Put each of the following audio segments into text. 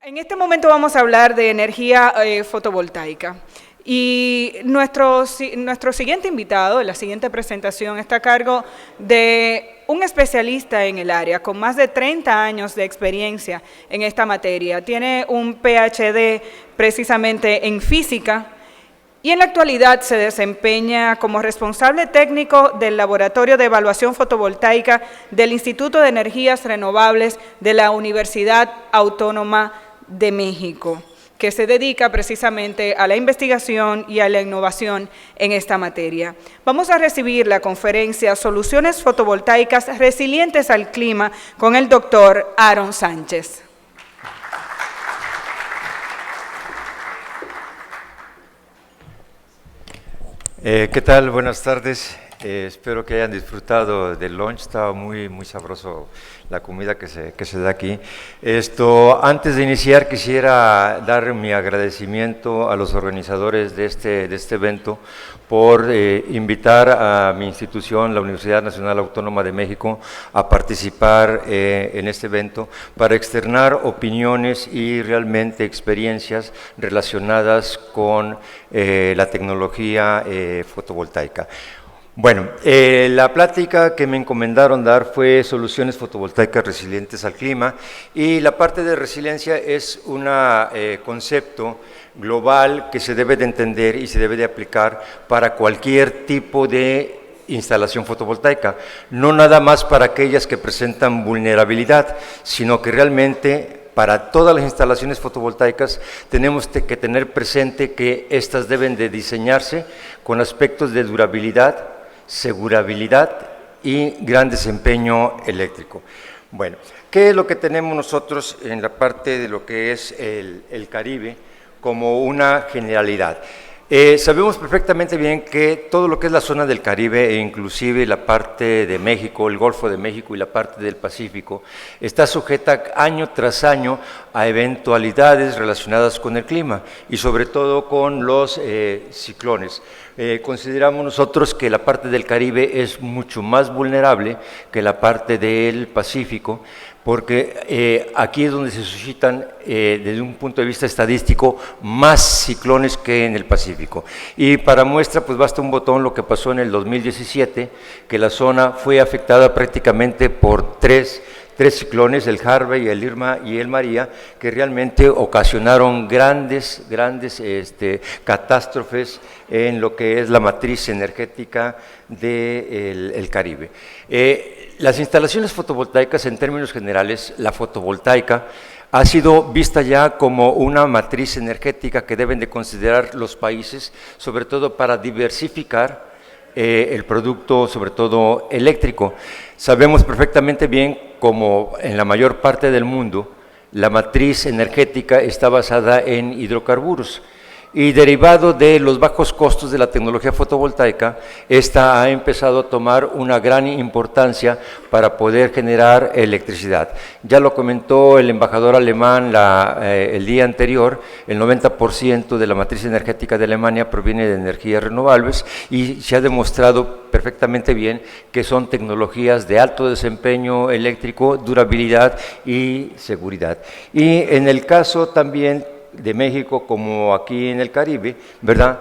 En este momento vamos a hablar de energía fotovoltaica. Y nuestro siguiente invitado, la siguiente presentación, está a cargo de un especialista en el área con más de 30 años de experiencia en esta materia. Tiene un PhD precisamente en física y en la actualidad se desempeña como responsable técnico del Laboratorio de Evaluación Fotovoltaica del Instituto de Energías Renovables de la Universidad Autónoma de México, que se dedica precisamente a la investigación y a la innovación en esta materia. Vamos a recibir la conferencia Soluciones fotovoltaicas resilientes al clima con el doctor Aaron Sánchez. ¿Qué tal? Buenas tardes. Espero que hayan disfrutado del lunch. Estaba muy sabroso la comida que se da aquí. Antes de iniciar, quisiera dar mi agradecimiento a los organizadores de este evento por invitar a mi institución, la Universidad Nacional Autónoma de México, a participar en este evento para externar opiniones y realmente experiencias relacionadas con la tecnología fotovoltaica. Bueno, la plática que me encomendaron dar fue Soluciones fotovoltaicas resilientes al clima, y la parte de resiliencia es un concepto global que se debe de entender y se debe de aplicar para cualquier tipo de instalación fotovoltaica, no nada más para aquellas que presentan vulnerabilidad, sino que realmente para todas las instalaciones fotovoltaicas tenemos que tener presente que estas deben de diseñarse con aspectos de durabilidad, segurabilidad y gran desempeño eléctrico. Bueno, ¿qué es lo que tenemos nosotros en la parte de lo que es el Caribe como una generalidad? Sabemos perfectamente bien que todo lo que es la zona del Caribe, e inclusive la parte de México, el Golfo de México y la parte del Pacífico, está sujeta año tras año a eventualidades relacionadas con el clima y sobre todo con los ciclones. Consideramos nosotros que la parte del Caribe es mucho más vulnerable que la parte del Pacífico, porque aquí es donde se suscitan, desde un punto de vista estadístico, más ciclones que en el Pacífico. Y para muestra, pues basta un botón lo que pasó en el 2017, que la zona fue afectada prácticamente por tres ciclones, el Harvey, el Irma y el María, que realmente ocasionaron grandes catástrofes en lo que es la matriz energética del Caribe. Las instalaciones fotovoltaicas, en términos generales, la fotovoltaica ha sido vista ya como una matriz energética que deben de considerar los países, sobre todo para diversificar el producto, sobre todo eléctrico. Sabemos perfectamente bien, como en la mayor parte del mundo, la matriz energética está basada en hidrocarburos, y derivado de los bajos costos de la tecnología fotovoltaica, esta ha empezado a tomar una gran importancia para poder generar electricidad. Ya lo comentó el embajador alemán el día anterior, el 90% de la matriz energética de Alemania proviene de energías renovables, y se ha demostrado perfectamente bien que son tecnologías de alto desempeño eléctrico, durabilidad y seguridad. Y en el caso también de México, como aquí en el Caribe, ¿verdad?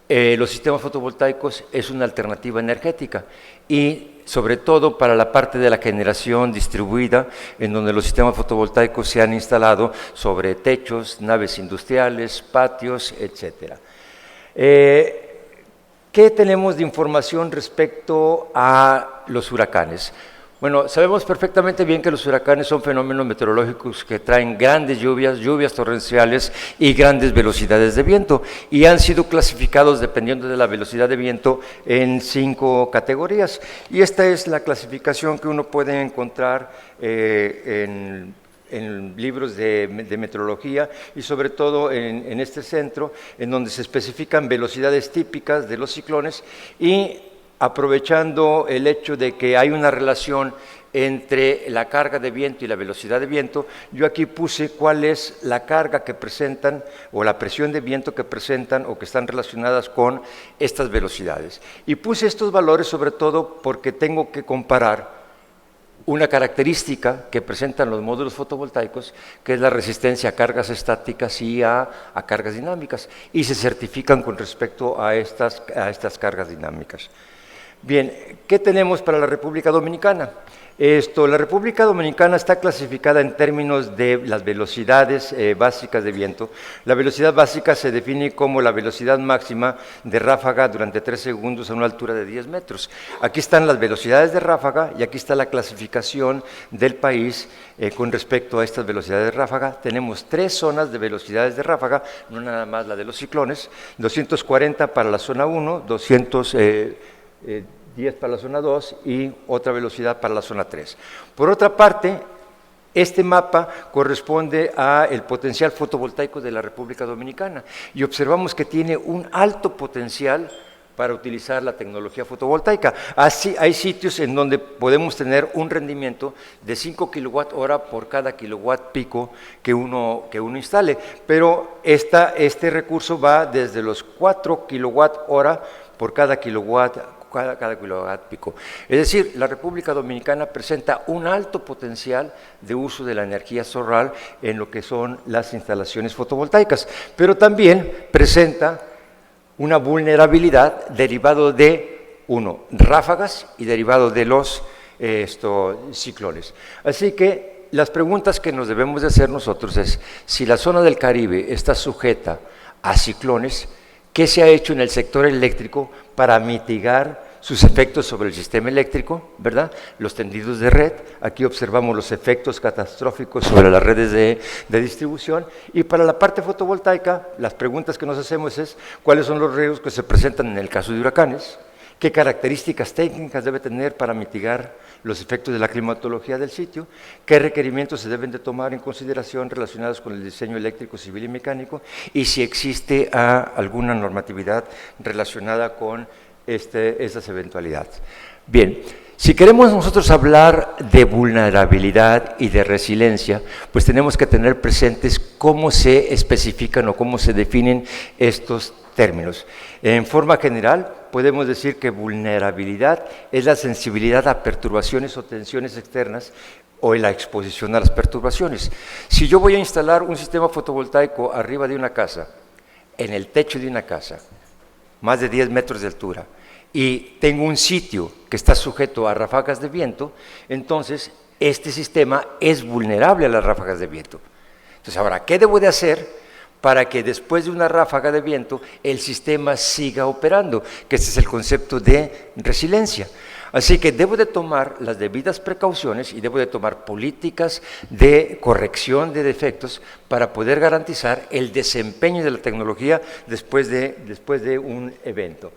Los sistemas fotovoltaicos es una alternativa energética, y sobre todo para la parte de la generación distribuida, en donde los sistemas fotovoltaicos se han instalado sobre techos, naves industriales, patios, etc. ¿Qué tenemos de información respecto a los huracanes? Bueno, sabemos perfectamente bien que los huracanes son fenómenos meteorológicos que traen grandes lluvias torrenciales y grandes velocidades de viento, y han sido clasificados, dependiendo de la velocidad de viento, en 5 categorías. Y esta es la clasificación que uno puede encontrar en libros de meteorología, y sobre todo en este centro, en donde se especifican velocidades típicas de los ciclones, y aprovechando el hecho de que hay una relación entre la carga de viento y la velocidad de viento, yo aquí puse cuál es la carga que presentan o la presión de viento que presentan o que están relacionadas con estas velocidades. Y puse estos valores sobre todo porque tengo que comparar una característica que presentan los módulos fotovoltaicos, que es la resistencia a cargas estáticas y a cargas dinámicas, y se certifican con respecto a estas cargas dinámicas. Bien, ¿qué tenemos para la República Dominicana? La República Dominicana está clasificada en términos de las velocidades básicas de viento. La velocidad básica se define como la velocidad máxima de ráfaga durante 3 segundos a una altura de 10 metros. Aquí están las velocidades de ráfaga y aquí está la clasificación del país con respecto a estas velocidades de ráfaga. Tenemos 3 zonas de velocidades de ráfaga, no nada más la de los ciclones: 240 para la zona 1, 10 para la zona 2 y otra velocidad para la zona 3. Por otra parte, este mapa corresponde al potencial fotovoltaico de la República Dominicana y observamos que tiene un alto potencial para utilizar la tecnología fotovoltaica. Así, hay sitios en donde podemos tener un rendimiento de 5 kWh por cada kilowatt pico que uno instale, pero este recurso va desde los 4 kWh por cada kilowatt pico. Es decir, la República Dominicana presenta un alto potencial de uso de la energía solar en lo que son las instalaciones fotovoltaicas, pero también presenta una vulnerabilidad derivado de, ráfagas y derivado de los ciclones. Así que las preguntas que nos debemos de hacer nosotros es, si la zona del Caribe está sujeta a ciclones, ¿qué se ha hecho en el sector eléctrico para mitigar sus efectos sobre el sistema eléctrico, ¿verdad? Los tendidos de red, aquí observamos los efectos catastróficos sobre las redes de distribución, y para la parte fotovoltaica, las preguntas que nos hacemos es, ¿cuáles son los riesgos que se presentan en el caso de huracanes? ¿Qué características técnicas debe tener para mitigar los efectos de la climatología del sitio? ¿Qué requerimientos se deben de tomar en consideración relacionados con el diseño eléctrico, civil y mecánico? Y si existe alguna normatividad relacionada con estas eventualidades. Bien, si queremos nosotros hablar de vulnerabilidad y de resiliencia, pues tenemos que tener presentes cómo se especifican o cómo se definen estos términos. En forma general, podemos decir que vulnerabilidad es la sensibilidad a perturbaciones o tensiones externas o en la exposición a las perturbaciones. Si yo voy a instalar un sistema fotovoltaico arriba de una casa, en el techo de una casa, más de 10 metros de altura, y tengo un sitio que está sujeto a ráfagas de viento, entonces este sistema es vulnerable a las ráfagas de viento. Entonces, ahora, ¿qué debo de hacer para que después de una ráfaga de viento el sistema siga operando? Que este es el concepto de resiliencia. Así que debo de tomar las debidas precauciones y debo de tomar políticas de corrección de defectos para poder garantizar el desempeño de la tecnología después de un evento.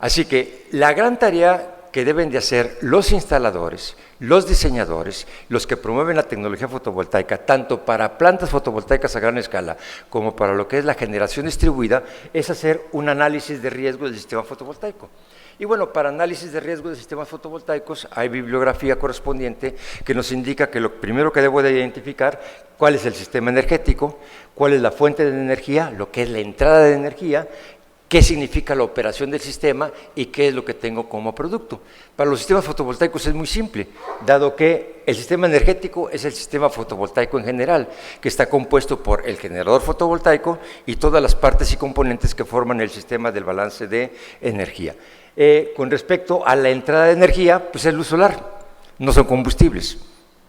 Así que la gran tarea que deben de hacer los instaladores, los diseñadores, los que promueven la tecnología fotovoltaica, tanto para plantas fotovoltaicas a gran escala como para lo que es la generación distribuida, es hacer un análisis de riesgo del sistema fotovoltaico. Y bueno, para análisis de riesgo de sistemas fotovoltaicos hay bibliografía correspondiente que nos indica que lo primero que debo de identificar, cuál es el sistema energético, cuál es la fuente de energía, lo que es la entrada de energía, qué significa la operación del sistema y qué es lo que tengo como producto. Para los sistemas fotovoltaicos es muy simple, dado que el sistema energético es el sistema fotovoltaico en general, que está compuesto por el generador fotovoltaico y todas las partes y componentes que forman el sistema del balance de energía. Con respecto a la entrada de energía, pues es luz solar, no son combustibles.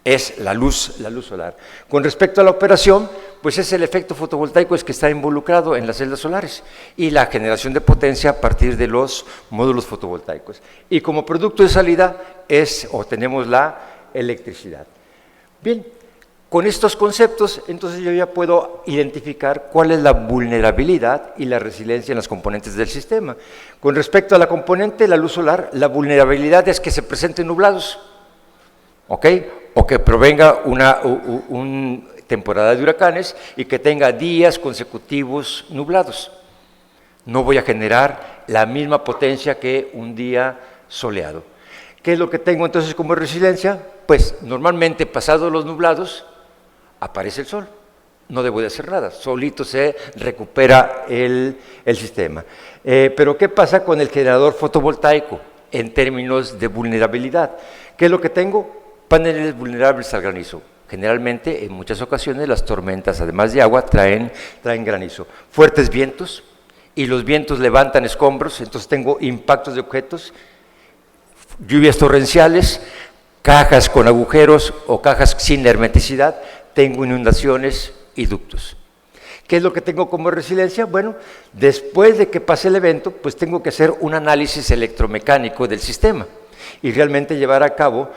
Es la luz solar. Con respecto a la operación, pues es el efecto fotovoltaico que está involucrado en las celdas solares y la generación de potencia a partir de los módulos fotovoltaicos. Y como producto de salida tenemos la electricidad. Bien, con estos conceptos, entonces yo ya puedo identificar cuál es la vulnerabilidad y la resiliencia en las componentes del sistema. Con respecto a la componente, la luz solar, la vulnerabilidad es que se presenten nublados, ¿ok? O que provenga una temporada de huracanes y que tenga días consecutivos nublados. No voy a generar la misma potencia que un día soleado. ¿Qué es lo que tengo entonces como resiliencia? Pues normalmente pasados los nublados aparece el sol. No debo de hacer nada, solito se recupera el sistema. Pero ¿qué pasa con el generador fotovoltaico en términos de vulnerabilidad? ¿Qué es lo que tengo? Paneles vulnerables al granizo. Generalmente, en muchas ocasiones, las tormentas, además de agua, traen granizo. Fuertes vientos, y los vientos levantan escombros, entonces tengo impactos de objetos, lluvias torrenciales, cajas con agujeros o cajas sin hermeticidad, tengo inundaciones y ductos. ¿Qué es lo que tengo como resiliencia? Bueno, después de que pase el evento, pues tengo que hacer un análisis electromecánico del sistema y realmente llevar a cabo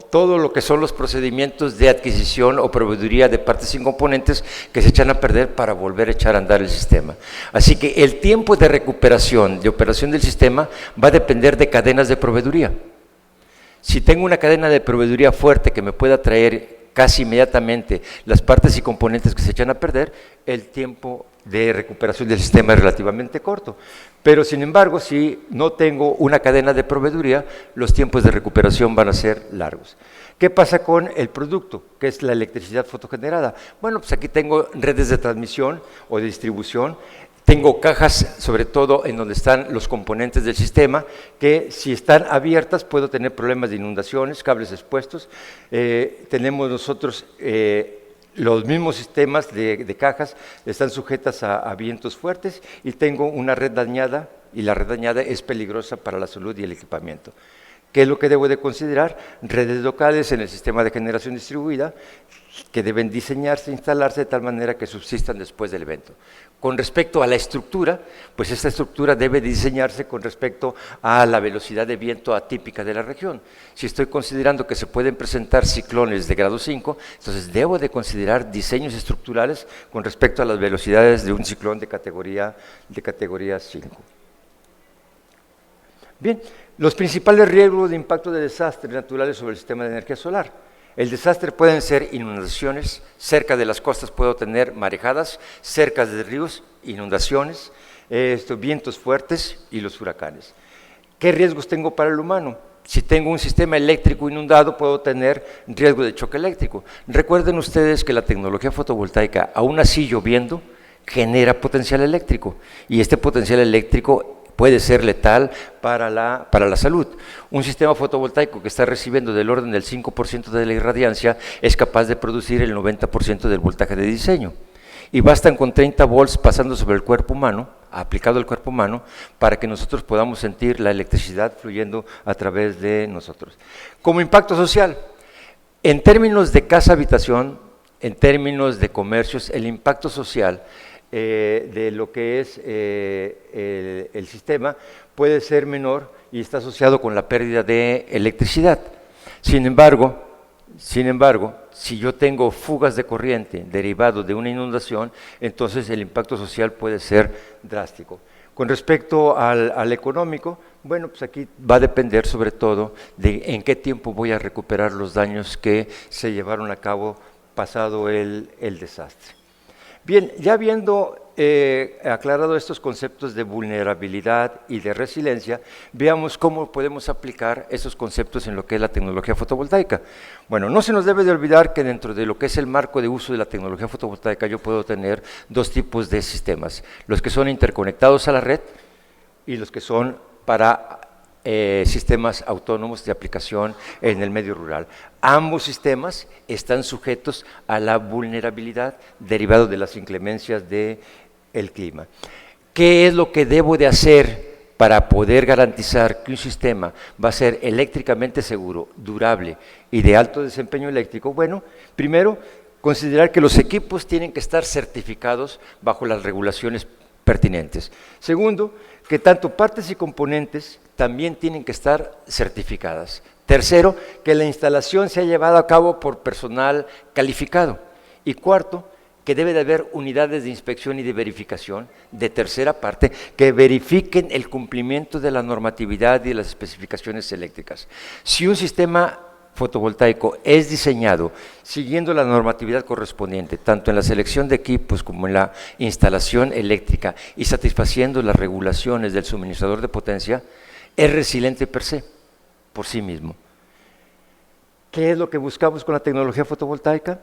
todo lo que son los procedimientos de adquisición o proveeduría de partes y componentes que se echan a perder para volver a echar a andar el sistema. Así que el tiempo de recuperación, de operación del sistema, va a depender de cadenas de proveeduría. Si tengo una cadena de proveeduría fuerte que me pueda traer casi inmediatamente las partes y componentes que se echan a perder, el tiempo de recuperación del sistema es relativamente corto. Pero, sin embargo, si no tengo una cadena de proveeduría, los tiempos de recuperación van a ser largos. ¿Qué pasa con el producto, que es la electricidad fotogenerada? Bueno, pues aquí tengo redes de transmisión o de distribución. Tengo cajas, sobre todo en donde están los componentes del sistema, que si están abiertas puedo tener problemas de inundaciones, cables expuestos. Tenemos nosotros los mismos sistemas de cajas, están sujetas a vientos fuertes y tengo una red dañada y la red dañada es peligrosa para la salud y el equipamiento. ¿Qué es lo que debo de considerar? Redes locales en el sistema de generación distribuida que deben diseñarse e instalarse de tal manera que subsistan después del evento. Con respecto a la estructura, pues esta estructura debe diseñarse con respecto a la velocidad de viento atípica de la región. Si estoy considerando que se pueden presentar ciclones de grado 5, entonces debo de considerar diseños estructurales con respecto a las velocidades de un ciclón de categoría 5. Bien, los principales riesgos de impacto de desastres naturales sobre el sistema de energía solar. El desastre pueden ser inundaciones, cerca de las costas puedo tener marejadas, cerca de ríos, inundaciones, vientos fuertes y los huracanes. ¿Qué riesgos tengo para el humano? Si tengo un sistema eléctrico inundado, puedo tener riesgo de choque eléctrico. Recuerden ustedes que la tecnología fotovoltaica, aún así lloviendo, genera potencial eléctrico, y este potencial eléctrico puede ser letal para la salud. Un sistema fotovoltaico que está recibiendo del orden del 5% de la irradiancia es capaz de producir el 90% del voltaje de diseño. Y bastan con 30 volts pasando sobre el cuerpo humano, aplicado al cuerpo humano, para que nosotros podamos sentir la electricidad fluyendo a través de nosotros. Como impacto social, en términos de casa-habitación, en términos de comercios, el impacto social de lo que es el sistema puede ser menor y está asociado con la pérdida de electricidad. Sin embargo, si yo tengo fugas de corriente derivado de una inundación, entonces el impacto social puede ser drástico. Con respecto al económico, bueno, pues aquí va a depender sobre todo de en qué tiempo voy a recuperar los daños que se llevaron a cabo pasado el desastre. Bien, ya habiendo aclarado estos conceptos de vulnerabilidad y de resiliencia, veamos cómo podemos aplicar esos conceptos en lo que es la tecnología fotovoltaica. Bueno, no se nos debe de olvidar que dentro de lo que es el marco de uso de la tecnología fotovoltaica yo puedo tener dos tipos de sistemas, los que son interconectados a la red y los que son para sistemas autónomos de aplicación en el medio rural. Ambos sistemas están sujetos a la vulnerabilidad derivada de las inclemencias del clima. ¿Qué es lo que debo de hacer para poder garantizar que un sistema va a ser eléctricamente seguro, durable y de alto desempeño eléctrico? Bueno, primero, considerar que los equipos tienen que estar certificados bajo las regulaciones pertinentes. Segundo, que tanto partes y componentes también tienen que estar certificadas. Tercero, que la instalación sea llevada a cabo por personal calificado. Y cuarto, que debe de haber unidades de inspección y de verificación de tercera parte que verifiquen el cumplimiento de la normatividad y de las especificaciones eléctricas. Si un sistema fotovoltaico es diseñado siguiendo la normatividad correspondiente, tanto en la selección de equipos como en la instalación eléctrica y satisfaciendo las regulaciones del suministrador de potencia, es resiliente per se, por sí mismo. ¿Qué es lo que buscamos con la tecnología fotovoltaica?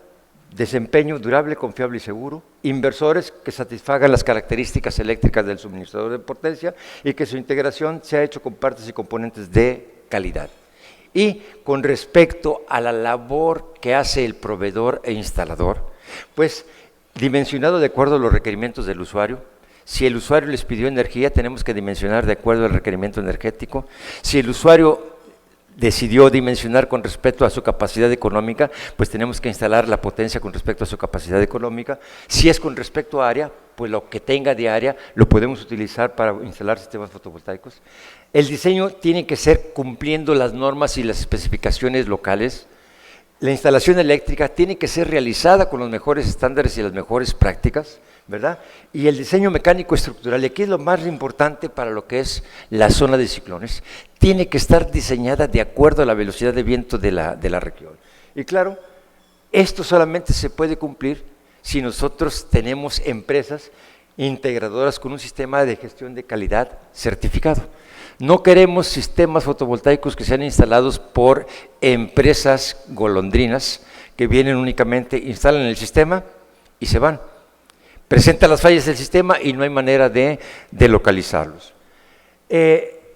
Desempeño durable, confiable y seguro, inversores que satisfagan las características eléctricas del suministrador de potencia y que su integración sea hecho con partes y componentes de calidad. Y con respecto a la labor que hace el proveedor e instalador, pues dimensionado de acuerdo a los requerimientos del usuario. Si el usuario les pidió energía, tenemos que dimensionar de acuerdo al requerimiento energético. Si el usuario decidió dimensionar con respecto a su capacidad económica, pues tenemos que instalar la potencia con respecto a su capacidad económica. Si es con respecto a área, pues lo que tenga de área lo podemos utilizar para instalar sistemas fotovoltaicos. El diseño tiene que ser cumpliendo las normas y las especificaciones locales. La instalación eléctrica tiene que ser realizada con los mejores estándares y las mejores prácticas, ¿verdad? Y el diseño mecánico estructural, y aquí es lo más importante para lo que es la zona de ciclones, tiene que estar diseñada de acuerdo a la velocidad de viento de la región. Y claro, esto solamente se puede cumplir si nosotros tenemos empresas integradoras con un sistema de gestión de calidad certificado. No queremos sistemas fotovoltaicos que sean instalados por empresas golondrinas que vienen únicamente, instalan el sistema y se van. Presentan las fallas del sistema y no hay manera de localizarlos.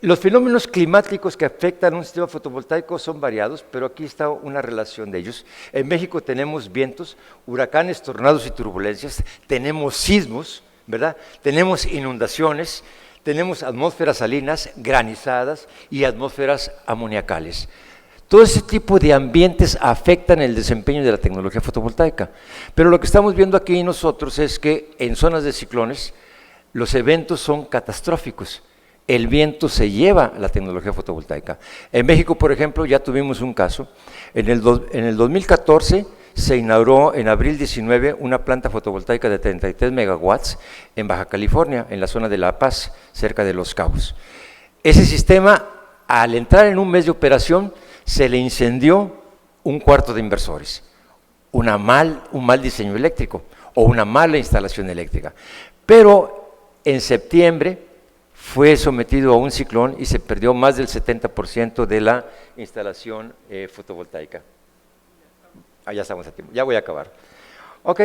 Los fenómenos climáticos que afectan a un sistema fotovoltaico son variados, pero aquí está una relación de ellos. En México tenemos vientos, huracanes, tornados y turbulencias, tenemos sismos, ¿verdad? Tenemos inundaciones, tenemos atmósferas salinas, granizadas y atmósferas amoniacales. Todo ese tipo de ambientes afectan el desempeño de la tecnología fotovoltaica. Pero lo que estamos viendo aquí nosotros es que en zonas de ciclones los eventos son catastróficos. El viento se lleva la tecnología fotovoltaica. En México, por ejemplo, ya tuvimos un caso. En el 2014 se inauguró en abril 19 una planta fotovoltaica de 33 megawatts en Baja California, en la zona de La Paz, cerca de Los Cabos. Ese sistema, al entrar en un mes de operación, se le incendió un cuarto de inversores. Un mal diseño eléctrico o una mala instalación eléctrica. Pero en septiembre fue sometido a un ciclón y se perdió más del 70% de la instalación fotovoltaica. Ya estamos a tiempo, ya voy a acabar. Ok,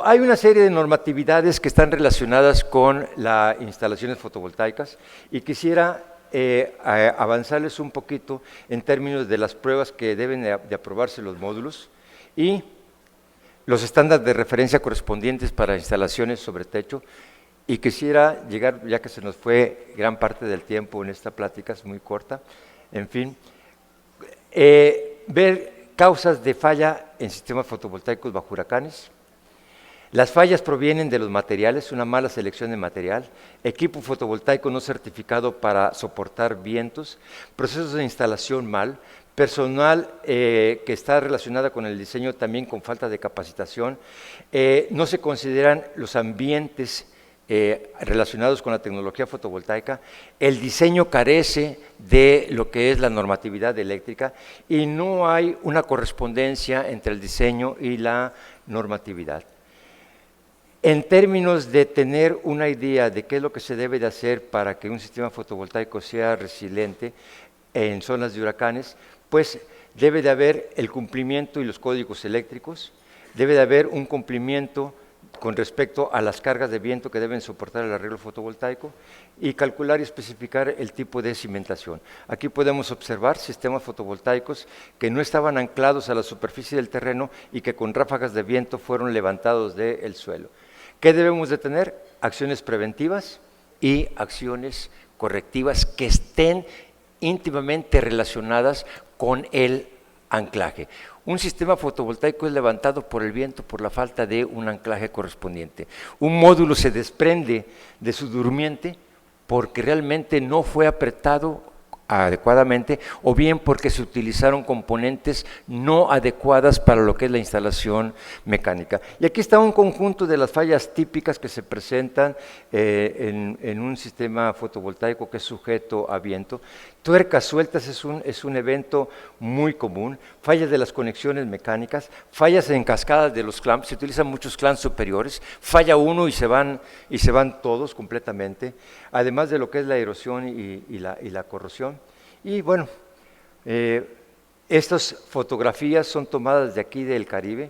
hay una serie de normatividades que están relacionadas con las instalaciones fotovoltaicas y quisiera avanzarles un poquito en términos de las pruebas que deben de aprobarse los módulos y los estándares de referencia correspondientes para instalaciones sobre techo. Y quisiera llegar, ya que se nos fue gran parte del tiempo en esta plática, es muy corta, en fin, ver causas de falla en sistemas fotovoltaicos bajo huracanes. Las fallas provienen de los materiales, una mala selección de material, equipo fotovoltaico no certificado para soportar vientos, procesos de instalación mal, personal que está relacionada con el diseño también con falta de capacitación, no se consideran los ambientes relacionados con la tecnología fotovoltaica, el diseño carece de lo que es la normatividad eléctrica y no hay una correspondencia entre el diseño y la normatividad. En términos de tener una idea de qué es lo que se debe de hacer para que un sistema fotovoltaico sea resiliente en zonas de huracanes, pues debe de haber el cumplimiento y los códigos eléctricos, debe de haber un cumplimiento con respecto a las cargas de viento que deben soportar el arreglo fotovoltaico y calcular y especificar el tipo de cimentación. Aquí podemos observar sistemas fotovoltaicos que no estaban anclados a la superficie del terreno y que con ráfagas de viento fueron levantados del suelo. ¿Qué debemos de tener? Acciones preventivas y acciones correctivas que estén íntimamente relacionadas con el anclaje. Un sistema fotovoltaico es levantado por el viento por la falta de un anclaje correspondiente. Un módulo se desprende de su durmiente porque realmente no fue apretado adecuadamente o bien porque se utilizaron componentes no adecuadas para lo que es la instalación mecánica. Y aquí está un conjunto de las fallas típicas que se presentan en un sistema fotovoltaico que es sujeto a viento. Tuercas sueltas es un evento muy común, fallas de las conexiones mecánicas, fallas en cascadas de los clamps, se utilizan muchos clamps superiores, falla uno y se van todos completamente, además de lo que es la erosión y la corrosión. Y bueno, estas fotografías son tomadas de aquí del Caribe,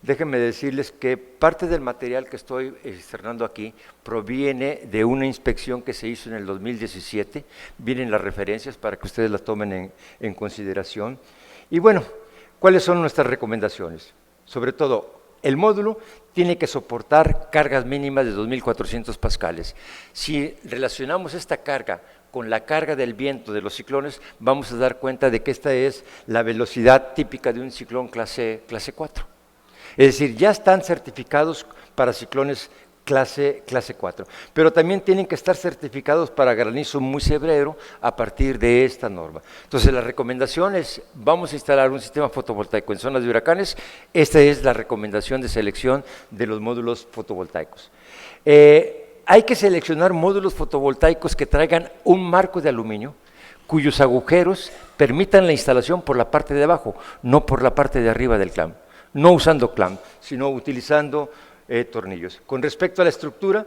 déjenme decirles que parte del material que estoy externando aquí proviene de una inspección que se hizo en el 2017. Vienen las referencias para que ustedes las tomen en consideración. Y bueno, ¿cuáles son nuestras recomendaciones? Sobre todo, el módulo tiene que soportar cargas mínimas de 2.400 pascales. Si relacionamos esta carga con la carga del viento de los ciclones, vamos a dar cuenta de que esta es la velocidad típica de un ciclón clase 4. Es decir, ya están certificados para ciclones clase 4, pero también tienen que estar certificados para granizo muy severo a partir de esta norma. Entonces, la recomendación es, vamos a instalar un sistema fotovoltaico en zonas de huracanes. Esta es la recomendación de selección de los módulos fotovoltaicos. Hay que seleccionar módulos fotovoltaicos que traigan un marco de aluminio, cuyos agujeros permitan la instalación por la parte de abajo, no por la parte de arriba del clamp. No usando clamp, sino utilizando tornillos. Con respecto a la estructura,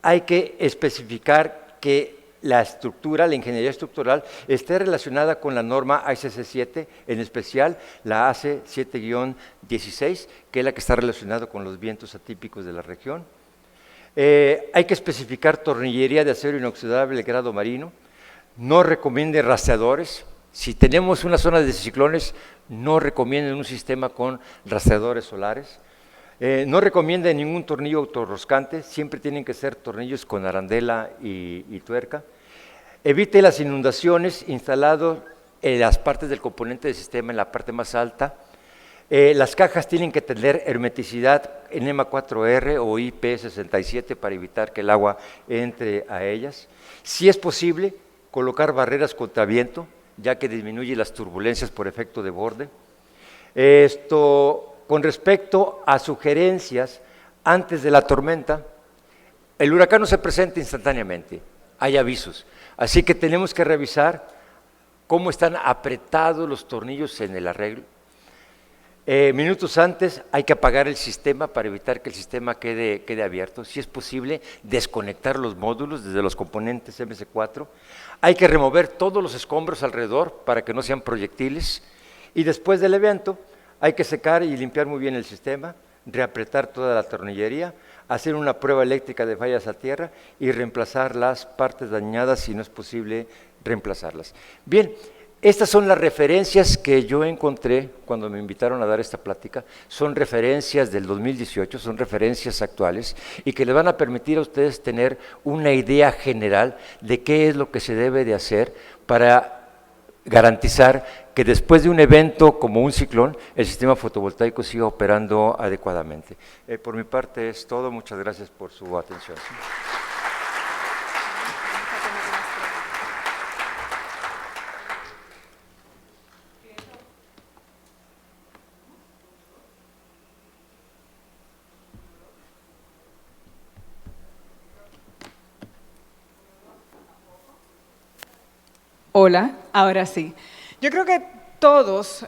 hay que especificar que la estructura, la ingeniería estructural, esté relacionada con la norma ASC 7, en especial la AC 7-16, que es la que está relacionada con los vientos atípicos de la región. Hay que especificar tornillería de acero inoxidable de grado marino. No recomiende rastreadores. Si tenemos una zona de ciclones, no recomienden un sistema con rastreadores solares. No recomienda ningún tornillo autorroscante, siempre tienen que ser tornillos con arandela y tuerca. Evite las inundaciones instalado en las partes del componente del sistema en la parte más alta. Las cajas tienen que tener hermeticidad en EMA 4R o IP67 para evitar que el agua entre a ellas. Si es posible, colocar barreras contra viento, ya que disminuye las turbulencias por efecto de borde. Con respecto a sugerencias antes de la tormenta, el huracán no se presenta instantáneamente, hay avisos, así que tenemos que revisar cómo están apretados los tornillos en el arreglo. Minutos antes hay que apagar el sistema para evitar que el sistema quede abierto. Si es posible, desconectar los módulos desde los componentes MS4. Hay que remover todos los escombros alrededor para que no sean proyectiles. Y después del evento, hay que secar y limpiar muy bien el sistema, reapretar toda la tornillería, hacer una prueba eléctrica de fallas a tierra y reemplazar las partes dañadas si no es posible reemplazarlas. Bien, estas son las referencias que yo encontré cuando me invitaron a dar esta plática. Son referencias del 2018, son referencias actuales y que les van a permitir a ustedes tener una idea general de qué es lo que se debe de hacer para garantizar que después de un evento como un ciclón, el sistema fotovoltaico siga operando adecuadamente. Por mi parte es todo, muchas gracias por su atención. Hola, ahora sí. Yo creo que todos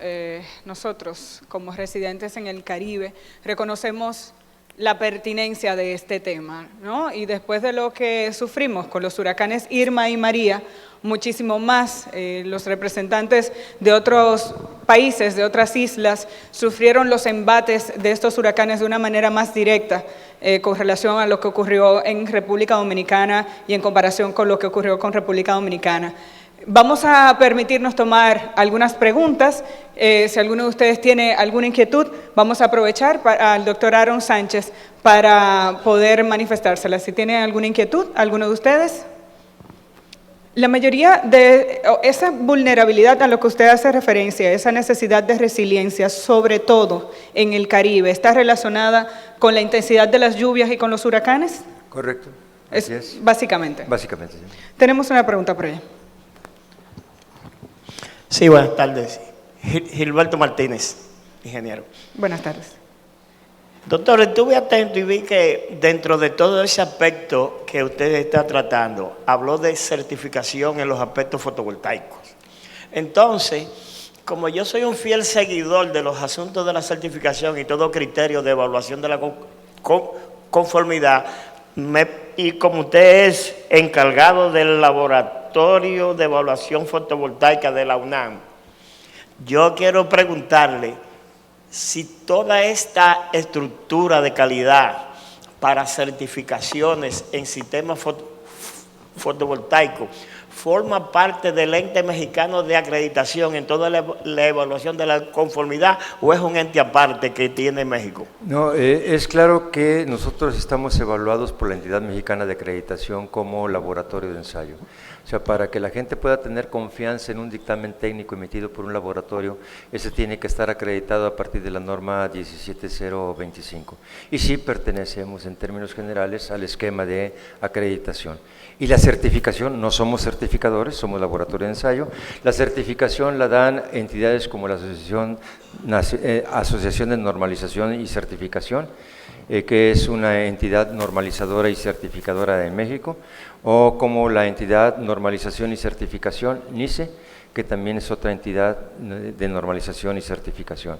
nosotros, como residentes en el Caribe, reconocemos la pertinencia de este tema, ¿no? Y después de lo que sufrimos con los huracanes Irma y María, muchísimo más los representantes de otros países, de otras islas, sufrieron los embates de estos huracanes de una manera más directa con relación a lo que ocurrió en República Dominicana y en comparación con lo que ocurrió con República Dominicana. Vamos a permitirnos tomar algunas preguntas. Si alguno de ustedes tiene alguna inquietud, vamos a aprovechar al doctor Aaron Sánchez para poder manifestársela. Si tiene alguna inquietud, ¿alguno de ustedes? La mayoría de esa vulnerabilidad a lo que usted hace referencia, esa necesidad de resiliencia, sobre todo en el Caribe, ¿está relacionada con la intensidad de las lluvias y con los huracanes? Correcto. Así es. Básicamente. Básicamente, sí. Tenemos una pregunta por allá. Sí, buenas tardes. Gilberto Martínez, ingeniero. Buenas tardes. Doctor, estuve atento y vi que dentro de todo ese aspecto que usted está tratando, habló de certificación en los aspectos fotovoltaicos. Entonces, como yo soy un fiel seguidor de los asuntos de la certificación y todo criterio de evaluación de la conformidad, y como usted es encargado del laboratorio de evaluación fotovoltaica de la UNAM, yo quiero preguntarle si toda esta estructura de calidad para certificaciones en sistemas fotovoltaicos forma parte del ente mexicano de acreditación en toda la evaluación de la conformidad, o es un ente aparte que tiene México. No, es claro que nosotros estamos evaluados por la entidad mexicana de acreditación como laboratorio de ensayo. O sea, para que la gente pueda tener confianza en un dictamen técnico emitido por un laboratorio, ese tiene que estar acreditado a partir de la norma 17025. Y sí pertenecemos en términos generales al esquema de acreditación. Y la certificación, no somos certificadores, somos laboratorio de ensayo. La certificación la dan entidades como la Asociación de Normalización y Certificación, que es una entidad normalizadora y certificadora de México, o como la entidad Normalización y Certificación, NICE, que también es otra entidad de normalización y certificación.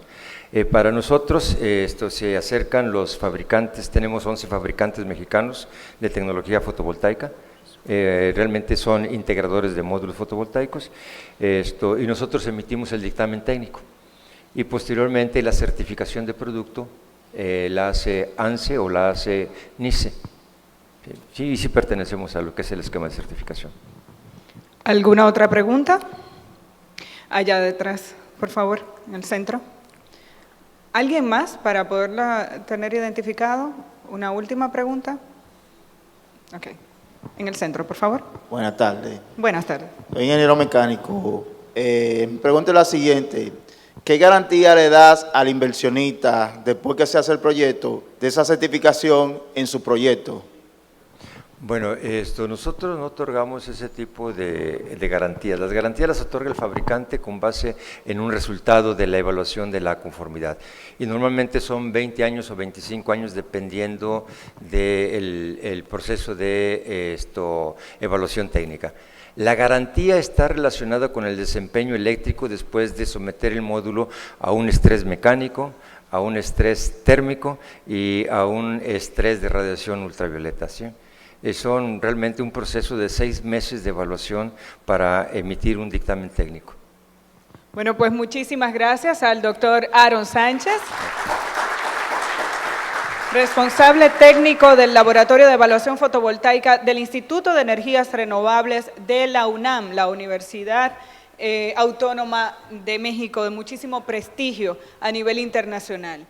Para nosotros se acercan los fabricantes, tenemos 11 fabricantes mexicanos de tecnología fotovoltaica, realmente son integradores de módulos fotovoltaicos, y nosotros emitimos el dictamen técnico, y posteriormente la certificación de producto la hace ANSE o la hace NICE. Sí pertenecemos a lo que es el esquema de certificación. ¿Alguna otra pregunta? Allá detrás, por favor, en el centro. ¿Alguien más para poderla tener identificado? ¿Una última pregunta? Ok. En el centro, por favor. Buenas tardes. Buenas tardes. Soy ingeniero mecánico. Mi pregunta es la siguiente. ¿Qué garantía le das al inversionista después que se hace el proyecto de esa certificación en su proyecto? Bueno, nosotros no otorgamos ese tipo de garantías. Las garantías las otorga el fabricante con base en un resultado de la evaluación de la conformidad. Y normalmente son 20 años o 25 años dependiendo del proceso de evaluación técnica. La garantía está relacionada con el desempeño eléctrico después de someter el módulo a un estrés mecánico, a un estrés térmico y a un estrés de radiación ultravioleta, ¿sí? Son realmente un proceso de 6 meses de evaluación para emitir un dictamen técnico. Bueno, pues muchísimas gracias al doctor Aaron Sánchez, responsable técnico del Laboratorio de Evaluación Fotovoltaica del Instituto de Energías Renovables de la UNAM, la Universidad Autónoma de México, de muchísimo prestigio a nivel internacional.